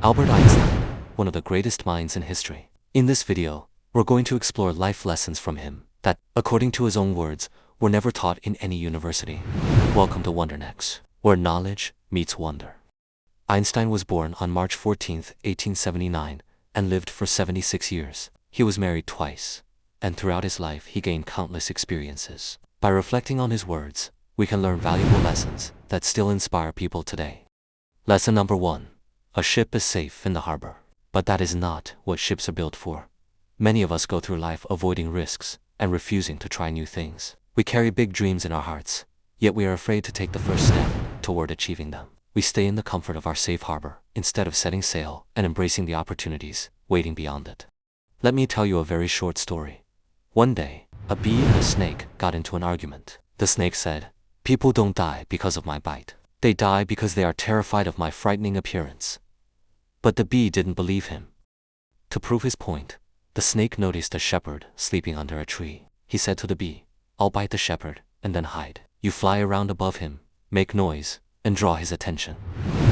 Albert Einstein, one of the greatest minds in history. In this video, we're going to explore life lessons from him that, according to his own words, were never taught in any university. Welcome to WonderNext, where knowledge meets wonder. Einstein was born on March 14, 1879, and lived for 76 years. He was married twice, and throughout his life he gained countless experiences. By reflecting on his words, we can learn valuable lessons that still inspire people today. Lesson number 1. A ship is safe in the harbor. But that is not what ships are built for. Many of us go through life avoiding risks and refusing to try new things. We carry big dreams in our hearts, yet we are afraid to take the first step toward achieving them. We stay in the comfort of our safe harbor instead of setting sail and embracing the opportunities waiting beyond it. Let me tell you a very short story. One day, a bee and a snake got into an argument. The snake said, "People don't die because of my bite. They die because they are terrified of my frightening appearance." But the bee didn't believe him. To prove his point, the snake noticed a shepherd sleeping under a tree. He said to the bee, "I'll bite the shepherd and then hide. You fly around above him, make noise, and draw his attention."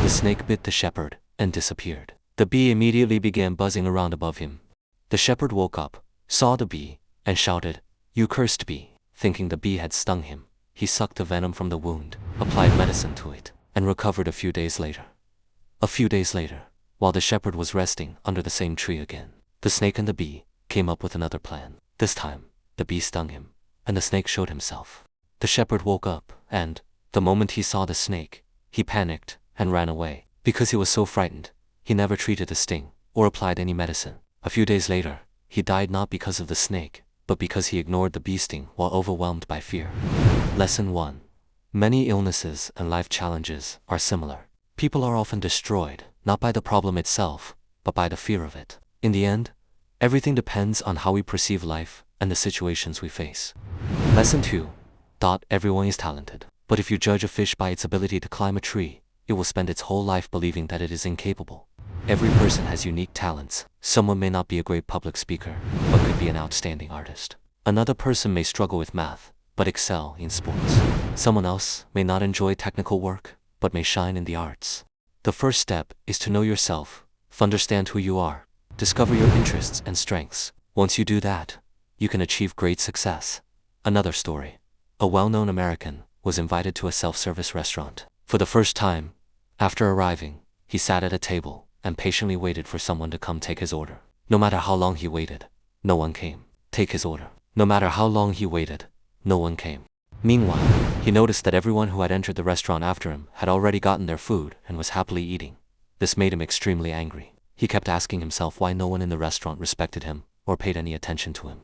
The snake bit the shepherd and disappeared. The bee immediately began buzzing around above him. The shepherd woke up, saw the bee, and shouted, "You cursed bee." Thinking the bee had stung him, he sucked the venom from the wound, applied medicine to it, and recovered a few days later. A few days later, while the shepherd was resting under the same tree again, the snake and the bee came up with another plan. This time, the bee stung him, and the snake showed himself. The shepherd woke up, and, the moment he saw the snake, he panicked and ran away. Because he was so frightened, he never treated the sting or applied any medicine. A few days later, he died not because of the snake, but because he ignored the bee sting while overwhelmed by fear. Lesson 1. Many illnesses and life challenges are similar. People are often destroyed, not by the problem itself, but by the fear of it. In the end, everything depends on how we perceive life and the situations we face. Lesson 2. Everyone is talented. But if you judge a fish by its ability to climb a tree, it will spend its whole life believing that it is incapable. Every person has unique talents. Someone may not be a great public speaker, but could be an outstanding artist. Another person may struggle with math, but excel in sports. Someone else may not enjoy technical work, but may shine in the arts. The first step is to know yourself, understand who you are, discover your interests and strengths. Once you do that, you can achieve great success. Another story. A well-known American was invited to a self-service restaurant. For the first time, after arriving, he sat at a table and patiently waited for someone to come take his order. No matter how long he waited, no one came. Take his order. No matter how long he waited, no one came. Meanwhile, he noticed that everyone who had entered the restaurant after him had already gotten their food and was happily eating. This made him extremely angry. He kept asking himself why no one in the restaurant respected him or paid any attention to him.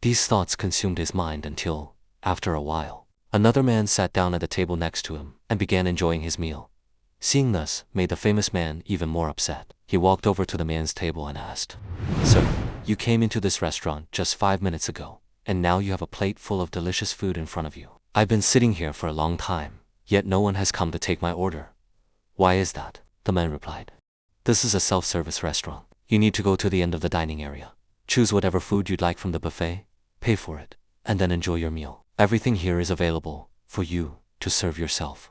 These thoughts consumed his mind until, after a while, another man sat down at the table next to him and began enjoying his meal. Seeing this made the famous man even more upset. He walked over to the man's table and asked, "Sir, you came into this restaurant just 5 minutes ago, and now you have a plate full of delicious food in front of you. I've been sitting here for a long time, yet no one has come to take my order. Why is that?" The man replied, "This is a self-service restaurant. You need to go to the end of the dining area, choose whatever food you'd like from the buffet, pay for it, and then enjoy your meal. Everything here is available for you to serve yourself."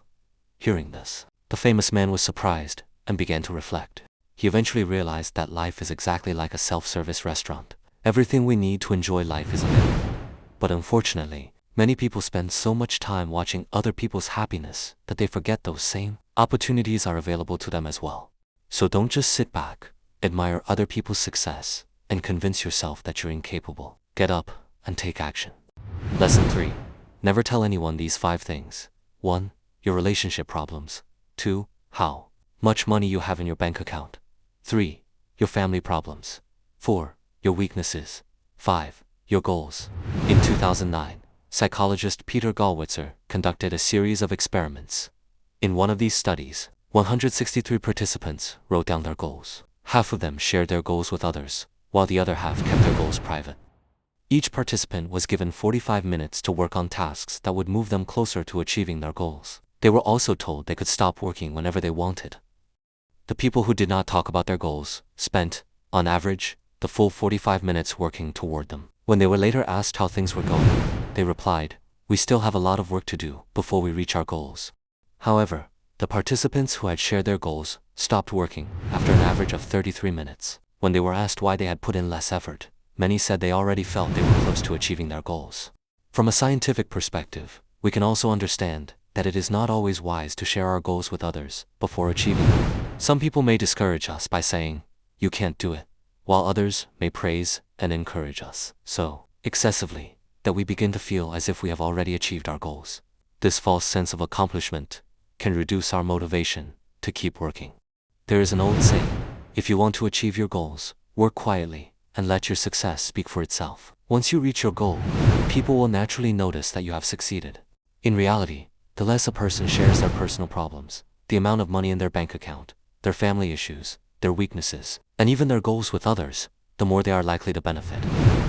Hearing this, the famous man was surprised and began to reflect. He eventually realized that life is exactly like a self-service restaurant. Everything we need to enjoy life is available. But unfortunately, many people spend so much time watching other people's happiness that they forget those same opportunities are available to them as well. So don't just sit back, admire other people's success, and convince yourself that you're incapable. Get up and take action. Lesson 3. Never tell anyone these 5 things. 1. Your relationship problems. 2. How much money you have in your bank account. 3. Your family problems. 4. Your weaknesses. 5. Your goals. In 2009, psychologist Peter Gallwitzer conducted a series of experiments. In one of these studies, 163 participants wrote down their goals. Half of them shared their goals with others, while the other half kept their goals private. Each participant was given 45 minutes to work on tasks that would move them closer to achieving their goals. They were also told they could stop working whenever they wanted. The people who did not talk about their goals spent, on average, the full 45 minutes working toward them. When they were later asked how things were going, they replied, "We still have a lot of work to do before we reach our goals." However, The participants who had shared their goals stopped working after an average of 33 minutes. When they were asked why they had put in less effort, many said they already felt they were close to achieving their goals. From a scientific perspective, we can also understand that it is not always wise to share our goals with others before achieving them. Some people may discourage us by saying, "You can't do it," while others may praise and encourage us so excessively that we begin to feel as if we have already achieved our goals. This false sense of accomplishment can reduce our motivation to keep working. There is an old saying, if you want to achieve your goals, work quietly and let your success speak for itself. Once you reach your goal, people will naturally notice that you have succeeded. In reality, the less a person shares their personal problems, the amount of money in their bank account, their family issues, their weaknesses, and even their goals with others, the more they are likely to benefit.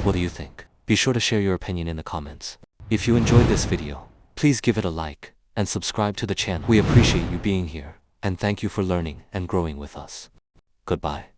What do you think? Be sure to share your opinion in the comments. If you enjoyed this video, please give it a like and subscribe to the channel. We appreciate you being here, and thank you for learning and growing with us. Goodbye.